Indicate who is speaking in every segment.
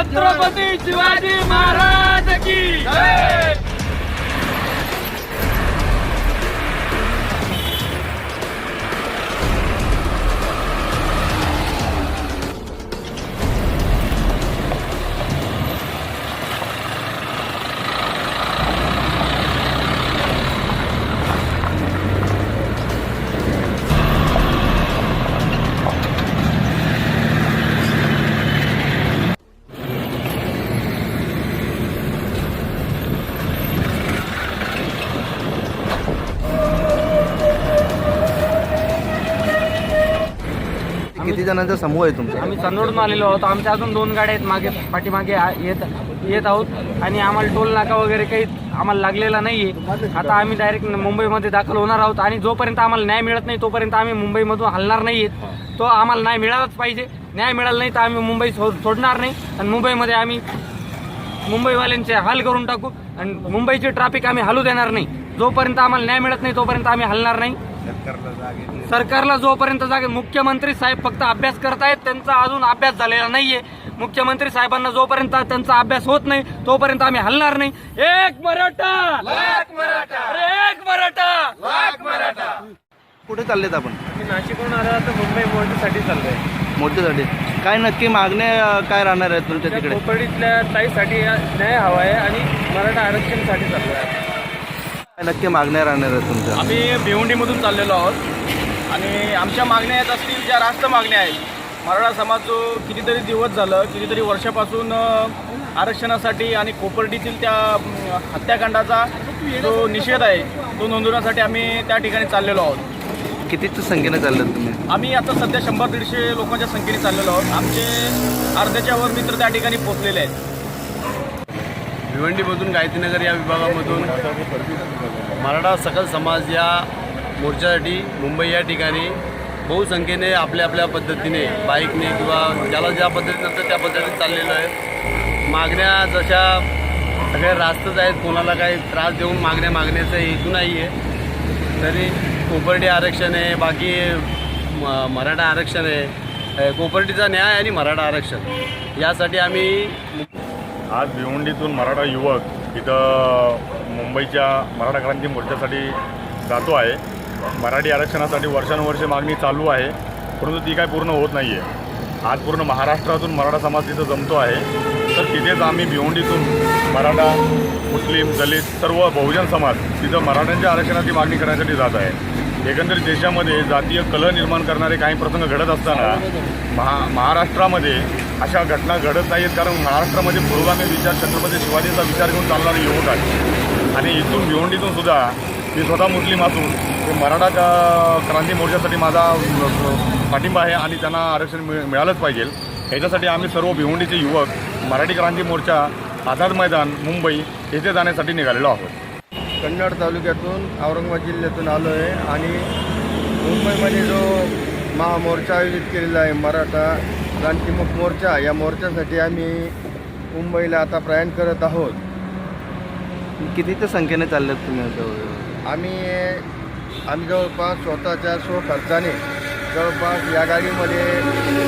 Speaker 1: छत्रपती शिवाजी महाराज की जय।
Speaker 2: किती जणांचा समूह आहे तुमचा?
Speaker 3: आम्ही चंदोडून आलेलो आहोत. आमच्या अजून 2 गाड्या आहेत मागे पाठीमागे येत आहोत आणि आम्हाला टोल नाका वगैरे काही आम्हाला लागलेला नाहीये. आता आम्ही डायरेक्ट मुंबईमध्ये दाखल होणार आहोत आणि जोपर्यंत आम्हाला न्याय मिळत नाही तोपर्यंत आम्ही मुंबईमधून हलणार नाहीयेत. तो आम्हाला न्याय मिळालाच पाहिजे. न्याय मिळाला नाही तर आम्ही मुंबई सोडणार नाही आणि मुंबईमध्ये आम्ही मुंबईवाल्यांचे हाल करून टाकू आणि मुंबईची ट्रॅफिक आम्ही हलू देणार नाही. जोपर्यंत आम्हाला न्याय मिळत नाही तोपर्यंत आम्ही हलणार नाही. सरकारला जोपर्यंत जागे मुख्यमंत्री साहेब फक्त अभ्यास करतायत, त्यांचा अजून अभ्यास झालेला नाहीये. मुख्यमंत्री साहेबांना जोपर्यंत त्यांचा अभ्यास होत नाही तोपर्यंत आम्ही हलणार नाही. एक मराठा, एक मराठा, एक मराठा, एक मराठा.
Speaker 2: कुठे चाललेत आपण?
Speaker 3: नाशिकहून आला तर मुंबई मोर्चासाठी चाललोय.
Speaker 2: मोर्चासाठी काय नक्की मागण्या काय राहणार आहेत तुमच्या तिकडे?
Speaker 3: कोपर्डीतल्या ताईसाठी न्याय हवा आहे आणि मराठा आरक्षणासाठी चाललोय.
Speaker 2: काय नक्की मागण्या राहणार आहेत तुमच्या?
Speaker 1: आम्ही भिवंडीमधून चाललेलो आहोत आणि आमच्या मागण्या येत असतील ज्या रास्त मागण्या आहेत. मराठा समाज जो कितीतरी दिवस झालं, कितीतरी वर्षापासून आरक्षणासाठी आणि कोपर्डीतील त्या हत्याकांडाचा जो निषेध आहे तो नोंदवण्यासाठी आम्ही त्या ठिकाणी चाललेलो आहोत.
Speaker 2: कितीच्या संख्येने चाललेत तुम्ही?
Speaker 1: आम्ही आता सध्या 100-150 लोकांच्या संख्येने चाललेलो आहोत. आमचे अर्ध्याच्या वर मित्र त्या ठिकाणी पोहोचलेले आहेत.
Speaker 4: भिवंडीमधून गायत्रीनगर या विभागामधून मराठा सकल समाज या मोर्चासाठी मुंबई या ठिकाणी बहुसंख्येने आपल्या आपल्या पद्धतीने बाईकने किंवा ज्याला ज्या पद्धतीनं त्या पद्धतीने चाललेलं आहे. मागण्या जशा सगळ्या रास्तच आहेत, कोणाला काही त्रास देऊन मागण्याचा हेतू नाही आहे. तरी कोपर्डी आरक्षण आहे, बाकी मराठा आरक्षण आहे, कोपर्डीचा न्याय आणि मराठा आरक्षण यासाठी आम्ही
Speaker 5: आज भिवंडीतून मराठा युवक इथं मुंबईच्या मराठा क्रांती मोर्चासाठी जातो आहे. मराठी आरक्षणासाठी वर्षानुवर्षे मागणी चालू आहे, परंतु ती काय पूर्ण होत नाही आहे. आज पूर्ण महाराष्ट्रातून मराठा समाज तिथं जमतो आहे. तर तिथेच आम्ही भिवंडीतून मराठा, मुस्लिम, दलित सर्व बहुजन समाज तिथं मराठ्यांच्या आरक्षणाची मागणी करण्यासाठी जात आहे. एकंदरीत देशामध्ये जातीय कलह निर्माण करणारे काही प्रसंग घडत असताना महाराष्ट्रामध्ये अशा घटना घडत नाहीत, कारण महाराष्ट्रामध्ये पुरोगामी विचार छत्रपती शिवाजींचा विचार घेऊन चालणारे युवक आहेत. आणि इथून भिवंडीतून सुद्धा मी स्वतः मुस्लिम असून मराठा क्रांती मोर्चासाठी माझा पाठिंबा आहे आणि त्यांना आरक्षण मिळालंच पाहिजे. याच्यासाठी आम्ही सर्व भिवंडीचे युवक मराठी क्रांती मोर्चा आझाद मैदान मुंबई येथे जाण्यासाठी निघालेलो आहोत.
Speaker 6: कन्नड तालुक्यातून औरंगाबाद जिल्ह्यातून आलो आहे आणि मुंबईमध्ये जो महामोर्चा आयोजित केलेला आहे मराठा क्रांतीमुख मोर्चा, या मोर्चासाठी आम्ही मुंबईला आता प्रयाण करत आहोत.
Speaker 2: कितीच्या संख्येने चाललेत तुम्ही?
Speaker 6: आम्ही जवळपास स्वतःच्या स्वखर्चाने जवळपास या गाडीमध्ये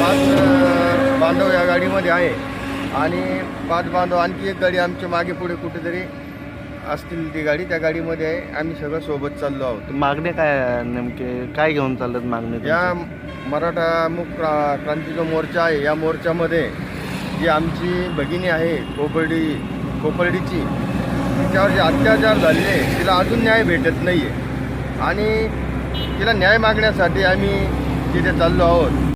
Speaker 6: 5 बांधव या गाडीमध्ये आहे आणि 5 बांधव आणखी एक गाडी आमच्या मागे पुढे कुठेतरी असतील, ती गाडी त्या गाडीमध्ये आहे. आम्ही सगळं सोबत चाललो आहोत.
Speaker 2: मागणे काय नेमके काय घेऊन चाललेत मागणे?
Speaker 6: या मराठा मुख क्रांतीचा मोर्चा आहे, या मोर्चामध्ये जी आमची भगिनी आहे कोपर्डीची, तिच्यावर जे अत्याचार झालेले तिला अजून न्याय भेटत नाही आहे आणि तिला न्याय मागण्यासाठी आम्ही तिथे चाललो आहोत.